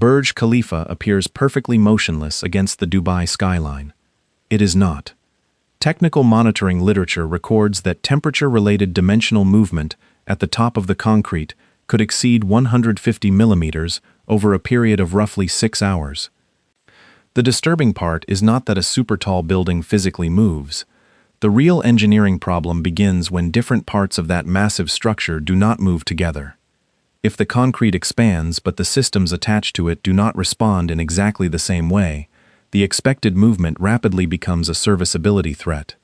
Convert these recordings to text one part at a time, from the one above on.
Burj Khalifa appears perfectly motionless against the Dubai skyline. It is not. Technical monitoring literature records that temperature-related dimensional movement at the top of the concrete could exceed 150 millimeters over a period of roughly 6 hours. The disturbing part is not that a super-tall building physically moves. The real engineering problem begins when different parts of that massive structure do not move together. If the concrete expands but the systems attached to it do not respond in exactly the same way, the expected movement rapidly becomes a serviceability threat.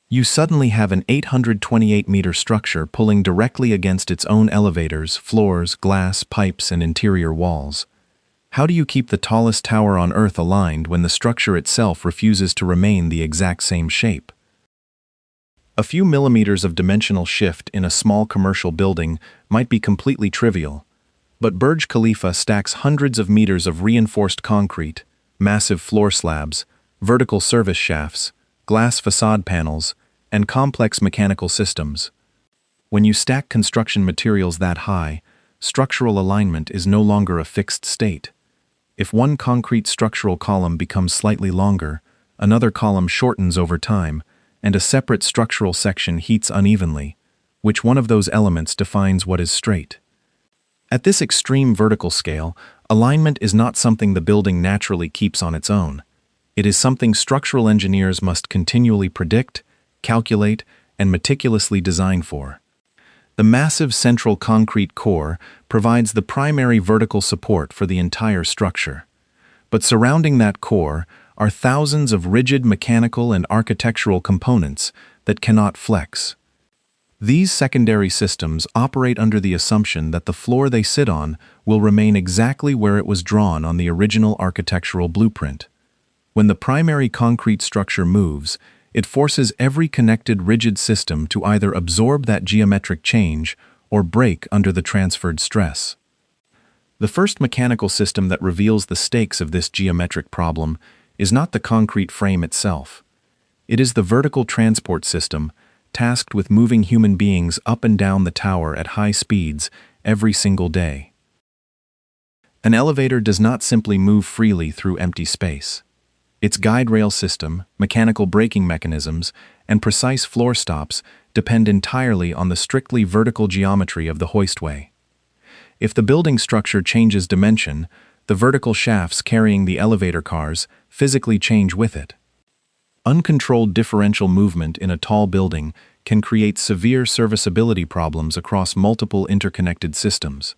You suddenly have an 828-meter structure pulling directly against its own elevators, floors, glass, pipes, and interior walls. How do you keep the tallest tower on Earth aligned when the structure itself refuses to remain the exact same shape? A few millimeters of dimensional shift in a small commercial building might be completely trivial, but Burj Khalifa stacks hundreds of meters of reinforced concrete, massive floor slabs, vertical service shafts, glass facade panels, and complex mechanical systems. When you stack construction materials that high, structural alignment is no longer a fixed state. If one concrete structural column becomes slightly longer, another column shortens over time, and a separate structural section heats unevenly, which one of those elements defines what is straight? At this extreme vertical scale, alignment is not something the building naturally keeps on its own. It is something structural engineers must continually predict, calculate, and meticulously design for. The massive central concrete core provides the primary vertical support for the entire structure. But surrounding that core are thousands of rigid mechanical and architectural components that cannot flex. These secondary systems operate under the assumption that the floor they sit on will remain exactly where it was drawn on the original architectural blueprint. When the primary concrete structure moves, it forces every connected rigid system to either absorb that geometric change or break under the transferred stress. The first mechanical system that reveals the stakes of this geometric problem is not the concrete frame itself. It is the vertical transport system, tasked with moving human beings up and down the tower at high speeds every single day. An elevator does not simply move freely through empty space. Its guide rail system, mechanical braking mechanisms, and precise floor stops depend entirely on the strictly vertical geometry of the hoistway. If the building structure changes dimension, the vertical shafts carrying the elevator cars physically change with it. Uncontrolled differential movement in a tall building can create severe serviceability problems across multiple interconnected systems.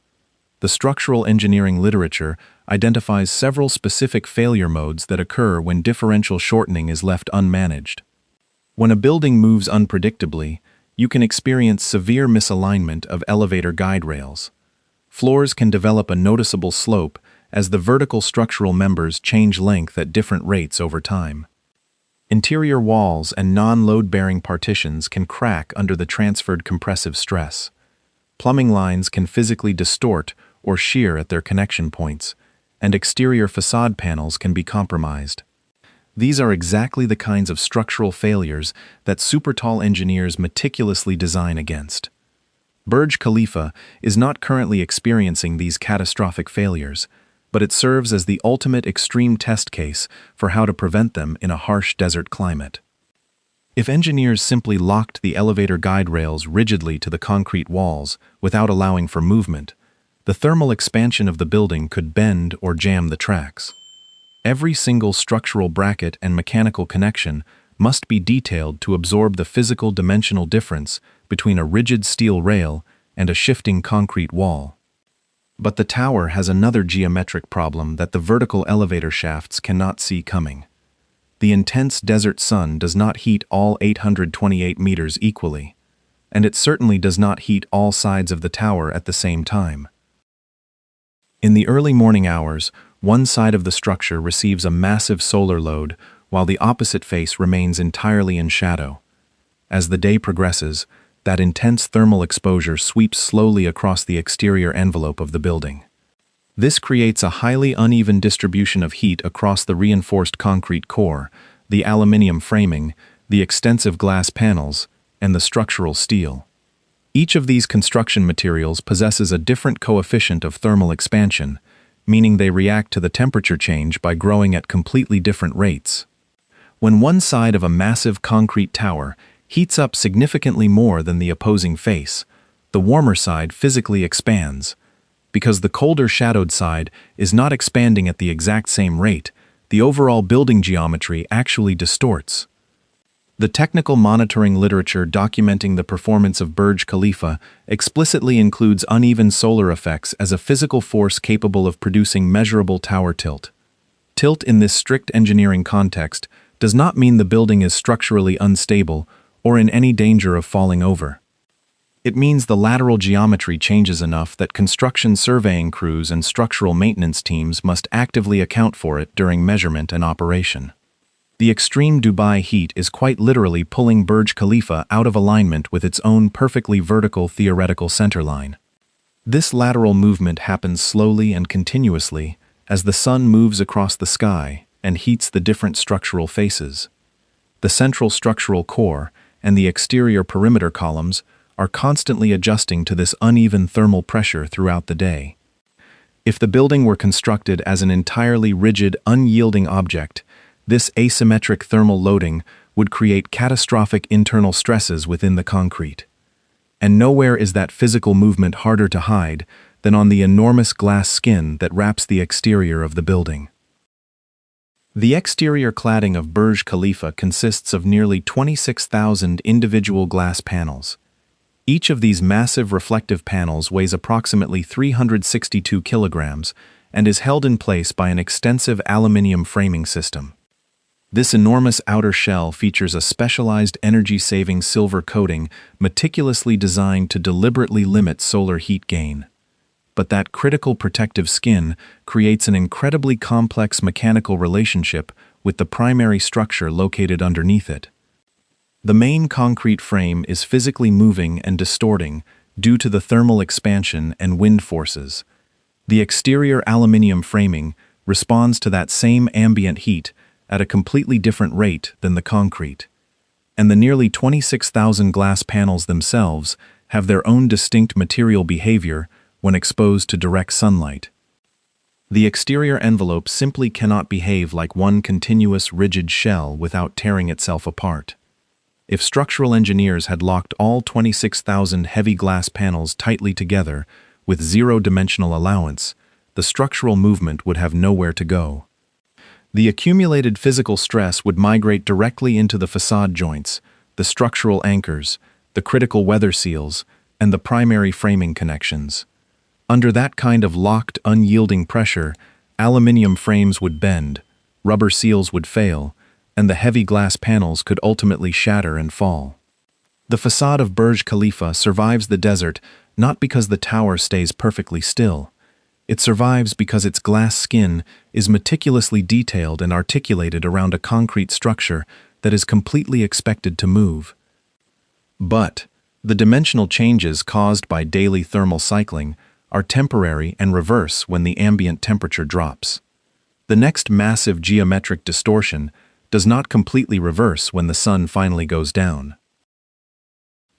The structural engineering literature identifies several specific failure modes that occur when differential shortening is left unmanaged. When a building moves unpredictably, you can experience severe misalignment of elevator guide rails. Floors can develop a noticeable slope as the vertical structural members change length at different rates over time. Interior walls and non-load-bearing partitions can crack under the transferred compressive stress. Plumbing lines can physically distort or shear at their connection points, and exterior facade panels can be compromised. These are exactly the kinds of structural failures that super-tall engineers meticulously design against. Burj Khalifa is not currently experiencing these catastrophic failures, but it serves as the ultimate extreme test case for how to prevent them in a harsh desert climate. If engineers simply locked the elevator guide rails rigidly to the concrete walls without allowing for movement, the thermal expansion of the building could bend or jam the tracks. Every single structural bracket and mechanical connection must be detailed to absorb the physical dimensional difference between a rigid steel rail and a shifting concrete wall. But the tower has another geometric problem that the vertical elevator shafts cannot see coming. The intense desert sun does not heat all 828 meters equally, and it certainly does not heat all sides of the tower at the same time. In the early morning hours, one side of the structure receives a massive solar load while the opposite face remains entirely in shadow. As the day progresses, that intense thermal exposure sweeps slowly across the exterior envelope of the building. This creates a highly uneven distribution of heat across the reinforced concrete core, the aluminium framing, the extensive glass panels, and the structural steel. Each of these construction materials possesses a different coefficient of thermal expansion, meaning they react to the temperature change by growing at completely different rates. When one side of a massive concrete tower heats up significantly more than the opposing face, the warmer side physically expands. Because the colder shadowed side is not expanding at the exact same rate, the overall building geometry actually distorts. The technical monitoring literature documenting the performance of Burj Khalifa explicitly includes uneven solar effects as a physical force capable of producing measurable tower tilt. Tilt in this strict engineering context does not mean the building is structurally unstable or in any danger of falling over. It means the lateral geometry changes enough that construction surveying crews and structural maintenance teams must actively account for it during measurement and operation. The extreme Dubai heat is quite literally pulling Burj Khalifa out of alignment with its own perfectly vertical theoretical centerline. This lateral movement happens slowly and continuously as the sun moves across the sky and heats the different structural faces. The central structural core and the exterior perimeter columns are constantly adjusting to this uneven thermal pressure throughout the day. If the building were constructed as an entirely rigid, unyielding object, this asymmetric thermal loading would create catastrophic internal stresses within the concrete. And nowhere is that physical movement harder to hide than on the enormous glass skin that wraps the exterior of the building. The exterior cladding of Burj Khalifa consists of nearly 26,000 individual glass panels. Each of these massive reflective panels weighs approximately 362 kilograms and is held in place by an extensive aluminium framing system. This enormous outer shell features a specialized energy-saving silver coating meticulously designed to deliberately limit solar heat gain. But that critical protective skin creates an incredibly complex mechanical relationship with the primary structure located underneath it. The main concrete frame is physically moving and distorting due to the thermal expansion and wind forces. The exterior aluminium framing responds to that same ambient heat at a completely different rate than the concrete. And the nearly 26,000 glass panels themselves have their own distinct material behavior when exposed to direct sunlight. The exterior envelope simply cannot behave like one continuous rigid shell without tearing itself apart. If structural engineers had locked all 26,000 heavy glass panels tightly together with zero-dimensional allowance, the structural movement would have nowhere to go. The accumulated physical stress would migrate directly into the facade joints, the structural anchors, the critical weather seals, and the primary framing connections. Under that kind of locked, unyielding pressure, aluminium frames would bend, rubber seals would fail, and the heavy glass panels could ultimately shatter and fall. The facade of Burj Khalifa survives the desert not because the tower stays perfectly still. It survives because its glass skin is meticulously detailed and articulated around a concrete structure that is completely expected to move. But the dimensional changes caused by daily thermal cycling are temporary and reverse when the ambient temperature drops. The next massive geometric distortion does not completely reverse when the sun finally goes down.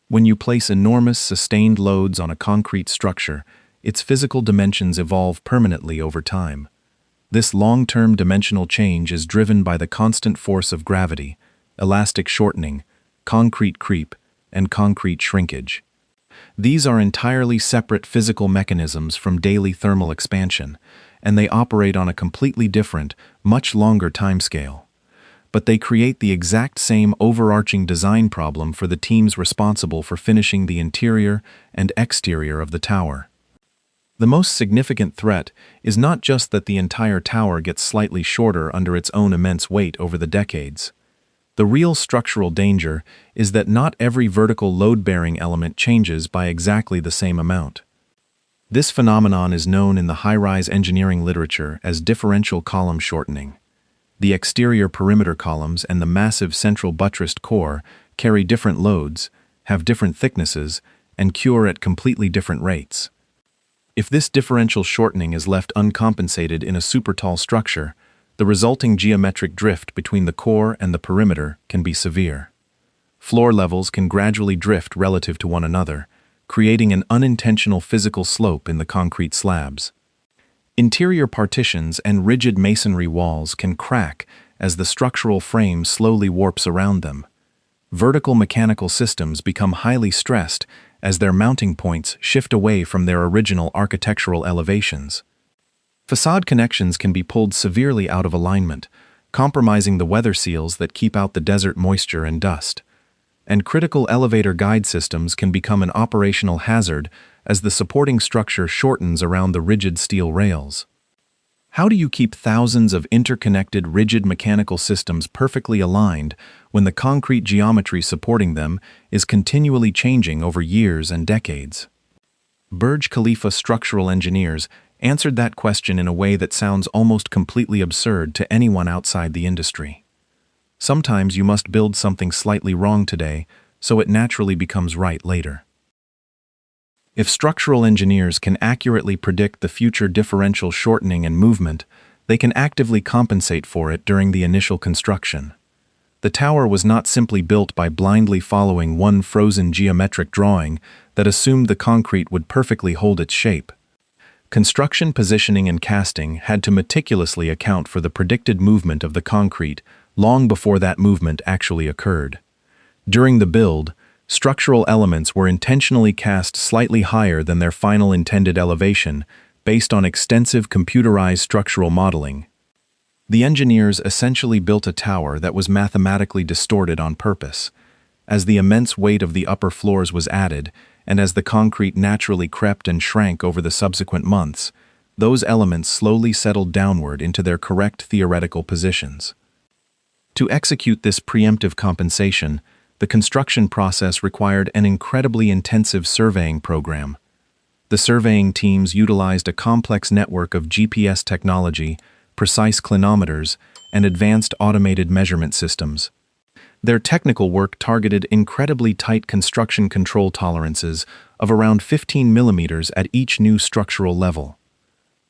When you place enormous sustained loads on a concrete structure, its physical dimensions evolve permanently over time. This long-term dimensional change is driven by the constant force of gravity, elastic shortening, concrete creep, and concrete shrinkage. These are entirely separate physical mechanisms from daily thermal expansion, and they operate on a completely different, much longer timescale. But they create the exact same overarching design problem for the teams responsible for finishing the interior and exterior of the tower. The most significant threat is not just that the entire tower gets slightly shorter under its own immense weight over the decades. The real structural danger is that not every vertical load-bearing element changes by exactly the same amount. This phenomenon is known in the high-rise engineering literature as differential column shortening. The exterior perimeter columns and the massive central buttressed core carry different loads, have different thicknesses, and cure at completely different rates. If this differential shortening is left uncompensated in a super tall structure, the resulting geometric drift between the core and the perimeter can be severe. Floor levels can gradually drift relative to one another, creating an unintentional physical slope in the concrete slabs. Interior partitions and rigid masonry walls can crack as the structural frame slowly warps around them. Vertical mechanical systems become highly stressed as their mounting points shift away from their original architectural elevations. Facade connections can be pulled severely out of alignment, compromising the weather seals that keep out the desert moisture and dust. And critical elevator guide systems can become an operational hazard as the supporting structure shortens around the rigid steel rails. How do you keep thousands of interconnected rigid mechanical systems perfectly aligned when the concrete geometry supporting them is continually changing over years and decades? Burj Khalifa structural engineers answered that question in a way that sounds almost completely absurd to anyone outside the industry. Sometimes you must build something slightly wrong today, so it naturally becomes right later. If structural engineers can accurately predict the future differential shortening and movement, they can actively compensate for it during the initial construction. The tower was not simply built by blindly following one frozen geometric drawing that assumed the concrete would perfectly hold its shape. Construction positioning and casting had to meticulously account for the predicted movement of the concrete long before that movement actually occurred. During the build, structural elements were intentionally cast slightly higher than their final intended elevation based on extensive computerized structural modeling. The engineers essentially built a tower that was mathematically distorted on purpose. As the immense weight of the upper floors was added, and as the concrete naturally crept and shrank over the subsequent months, those elements slowly settled downward into their correct theoretical positions. To execute this preemptive compensation, the construction process required an incredibly intensive surveying program. The surveying teams utilized a complex network of GPS technology, precise clinometers, and advanced automated measurement systems. Their technical work targeted incredibly tight construction control tolerances of around 15 millimeters at each new structural level.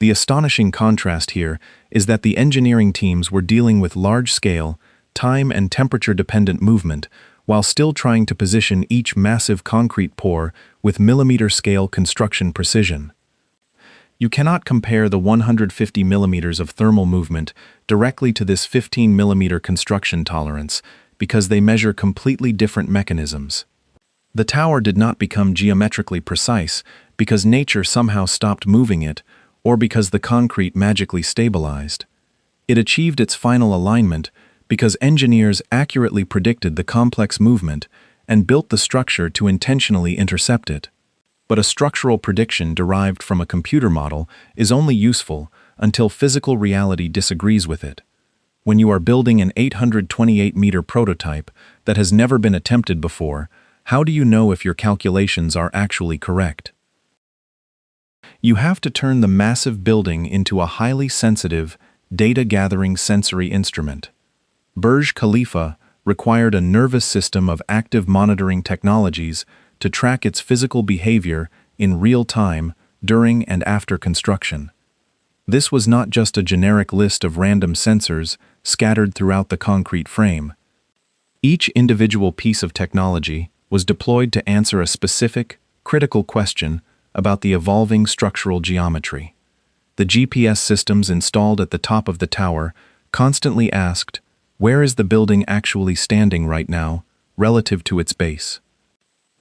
The astonishing contrast here is that the engineering teams were dealing with large-scale, time and temperature-dependent movement while still trying to position each massive concrete pour with millimeter-scale construction precision. You cannot compare the 150 millimeters of thermal movement directly to this 15 millimeter construction tolerance because they measure completely different mechanisms. The tower did not become geometrically precise because nature somehow stopped moving it or because the concrete magically stabilized. It achieved its final alignment because engineers accurately predicted the complex movement and built the structure to intentionally intercept it. But a structural prediction derived from a computer model is only useful until physical reality disagrees with it. When you are building an 828-meter prototype that has never been attempted before, how do you know if your calculations are actually correct? You have to turn the massive building into a highly sensitive, data-gathering sensory instrument. Burj Khalifa required a nervous system of active monitoring technologies to track its physical behavior in real time during and after construction. This was not just a generic list of random sensors scattered throughout the concrete frame. Each individual piece of technology was deployed to answer a specific, critical question about the evolving structural geometry. The GPS systems installed at the top of the tower constantly asked, "Where is the building actually standing right now, relative to its base?"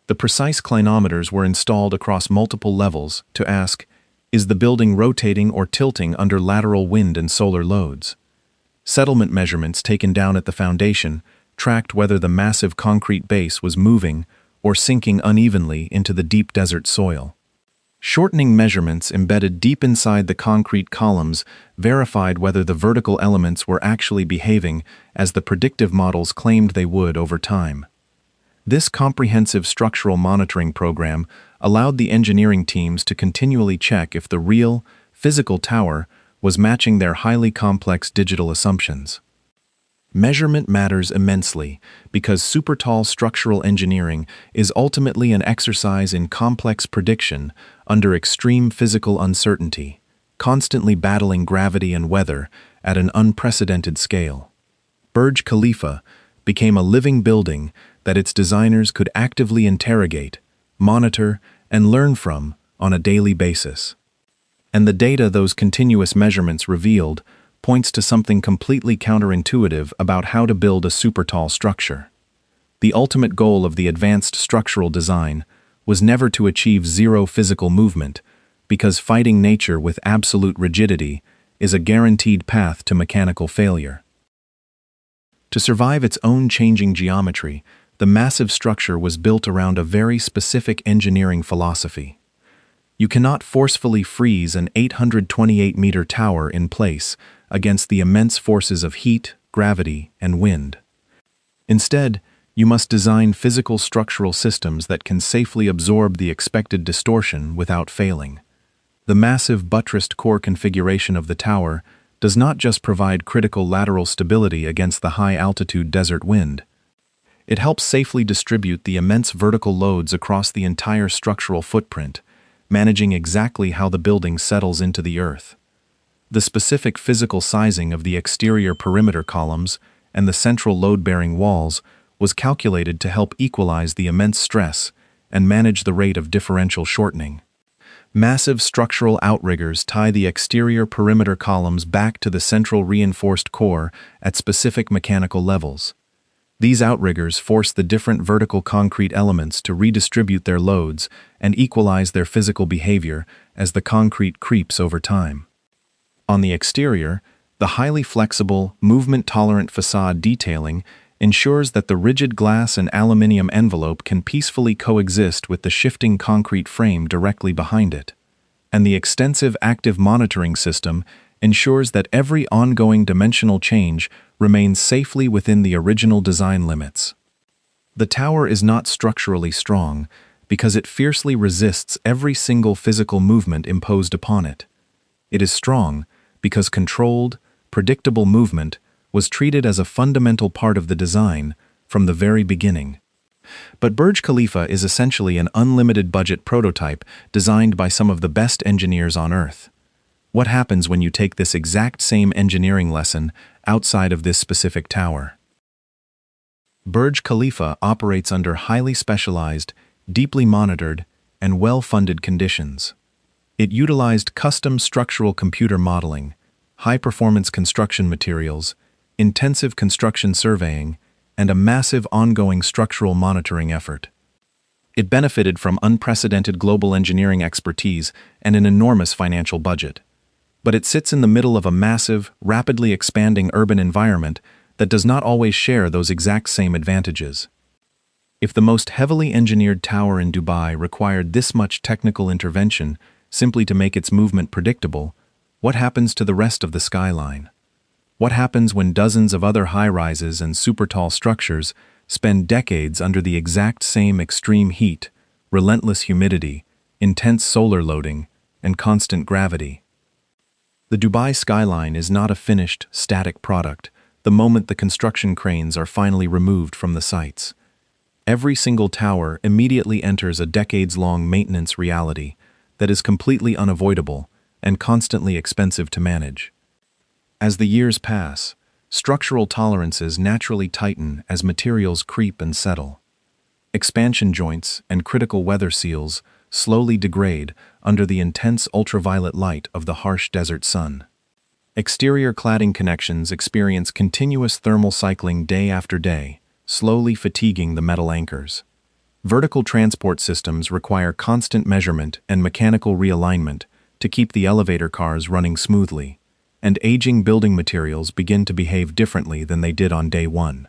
The precise clinometers were installed across multiple levels to ask, "Is the building rotating or tilting under lateral wind and solar loads?" Settlement measurements taken down at the foundation tracked whether the massive concrete base was moving or sinking unevenly into the deep desert soil. Shortening measurements embedded deep inside the concrete columns verified whether the vertical elements were actually behaving as the predictive models claimed they would over time. This comprehensive structural monitoring program allowed the engineering teams to continually check if the real, physical tower was matching their highly complex digital assumptions. Measurement matters immensely because super-tall structural engineering is ultimately an exercise in complex prediction under extreme physical uncertainty, constantly battling gravity and weather at an unprecedented scale. Burj Khalifa became a living building that its designers could actively interrogate, monitor, and learn from on a daily basis. And the data those continuous measurements revealed points to something completely counterintuitive about how to build a super tall structure. The ultimate goal of the advanced structural design was never to achieve zero physical movement, because fighting nature with absolute rigidity is a guaranteed path to mechanical failure. To survive its own changing geometry, the massive structure was built around a very specific engineering philosophy. You cannot forcefully freeze an 828-meter tower in place against the immense forces of heat, gravity, and wind. Instead, you must design physical structural systems that can safely absorb the expected distortion without failing. The massive buttressed core configuration of the tower does not just provide critical lateral stability against the high-altitude desert wind. It helps safely distribute the immense vertical loads across the entire structural footprint, managing exactly how the building settles into the earth. The specific physical sizing of the exterior perimeter columns and the central load-bearing walls was calculated to help equalize the immense stress and manage the rate of differential shortening. Massive structural outriggers tie the exterior perimeter columns back to the central reinforced core at specific mechanical levels. These outriggers force the different vertical concrete elements to redistribute their loads and equalize their physical behavior as the concrete creeps over time. On the exterior, the highly flexible, movement-tolerant facade detailing ensures that the rigid glass and aluminum envelope can peacefully coexist with the shifting concrete frame directly behind it. And the extensive active monitoring system ensures that every ongoing dimensional change remains safely within the original design limits. The tower is not structurally strong because it fiercely resists every single physical movement imposed upon it. It is strong because controlled, predictable movement was treated as a fundamental part of the design from the very beginning. But Burj Khalifa is essentially an unlimited budget prototype designed by some of the best engineers on Earth. What happens when you take this exact same engineering lesson outside of this specific tower? Burj Khalifa operates under highly specialized, deeply monitored, and well-funded conditions. It utilized custom structural computer modeling, high-performance construction materials, intensive construction surveying, and a massive ongoing structural monitoring effort. It benefited from unprecedented global engineering expertise and an enormous financial budget. But it sits in the middle of a massive, rapidly expanding urban environment that does not always share those exact same advantages. If the most heavily engineered tower in Dubai required this much technical intervention simply to make its movement predictable, what happens to the rest of the skyline? What happens when dozens of other high-rises and super-tall structures spend decades under the exact same extreme heat, relentless humidity, intense solar loading, and constant gravity? The Dubai skyline is not a finished, static product the moment the construction cranes are finally removed from the sites. Every single tower immediately enters a decades-long maintenance reality that is completely unavoidable and constantly expensive to manage. As the years pass, structural tolerances naturally tighten as materials creep and settle. Expansion joints and critical weather seals slowly degrade under the intense ultraviolet light of the harsh desert sun. Exterior cladding connections experience continuous thermal cycling day after day, slowly fatiguing the metal anchors. Vertical transport systems require constant measurement and mechanical realignment to keep the elevator cars running smoothly, and aging building materials begin to behave differently than they did on day one.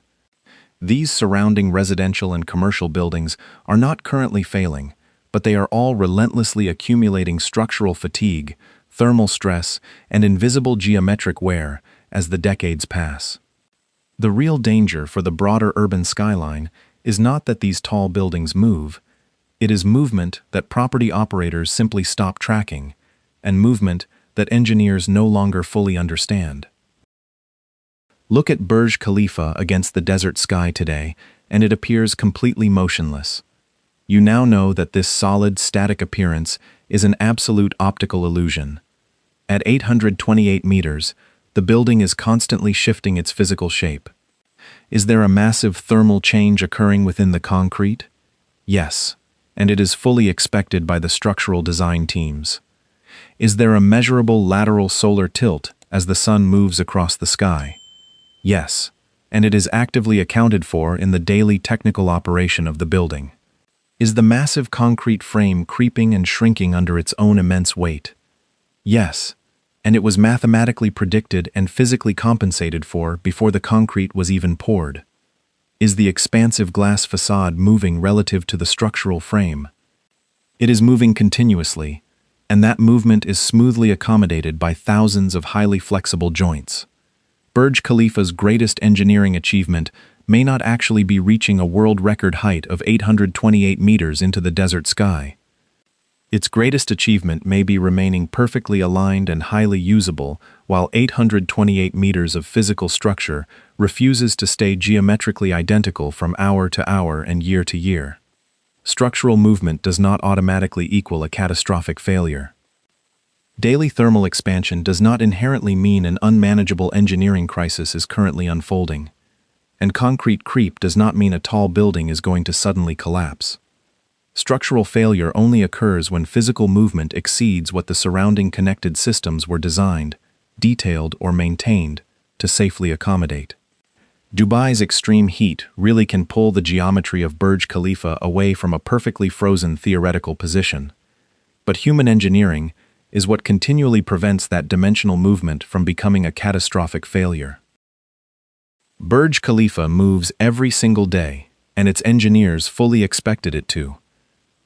These surrounding residential and commercial buildings are not currently failing, but they are all relentlessly accumulating structural fatigue, thermal stress, and invisible geometric wear as the decades pass. The real danger for the broader urban skyline is not that these tall buildings move. It is movement that property operators simply stop tracking, and movement that engineers no longer fully understand. Look at Burj Khalifa against the desert sky today, and it appears completely motionless. You now know that this solid, static appearance is an absolute optical illusion. At 828 meters, the building is constantly shifting its physical shape. Is there a massive thermal change occurring within the concrete? Yes, and it is fully expected by the structural design teams. Is there a measurable lateral solar tilt as the sun moves across the sky? Yes, and it is actively accounted for in the daily technical operation of the building. Is the massive concrete frame creeping and shrinking under its own immense weight? Yes, and it was mathematically predicted and physically compensated for before the concrete was even poured. Is the expansive glass facade moving relative to the structural frame? It is moving continuously, and that movement is smoothly accommodated by thousands of highly flexible joints. Burj Khalifa's greatest engineering achievement may not actually be reaching a world record height of 828 meters into the desert sky. Its greatest achievement may be remaining perfectly aligned and highly usable, while 828 meters of physical structure refuses to stay geometrically identical from hour to hour and year to year. Structural movement does not automatically equal a catastrophic failure. Daily thermal expansion does not inherently mean an unmanageable engineering crisis is currently unfolding. And concrete creep does not mean a tall building is going to suddenly collapse. Structural failure only occurs when physical movement exceeds what the surrounding connected systems were designed, detailed, or maintained to safely accommodate. Dubai's extreme heat really can pull the geometry of Burj Khalifa away from a perfectly frozen theoretical position. But human engineering is what continually prevents that dimensional movement from becoming a catastrophic failure. Burj Khalifa moves every single day, and its engineers fully expected it to.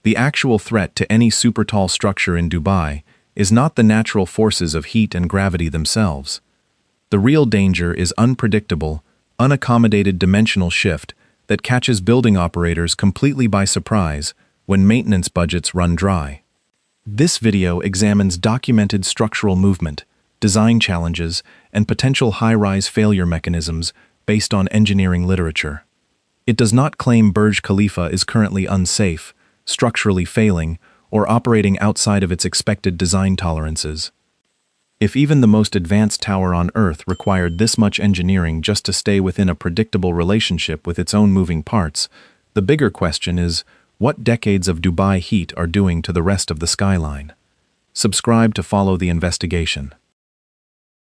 The actual threat to any super-tall structure in Dubai is not the natural forces of heat and gravity themselves. The real danger is unpredictable, unaccommodated dimensional shift that catches building operators completely by surprise when maintenance budgets run dry. This video examines documented structural movement, design challenges, and potential high-rise failure mechanisms based on engineering literature. It does not claim Burj Khalifa is currently unsafe, structurally failing, or operating outside of its expected design tolerances. If even the most advanced tower on Earth required this much engineering just to stay within a predictable relationship with its own moving parts, the bigger question is, what decades of Dubai heat are doing to the rest of the skyline? Subscribe to follow the investigation.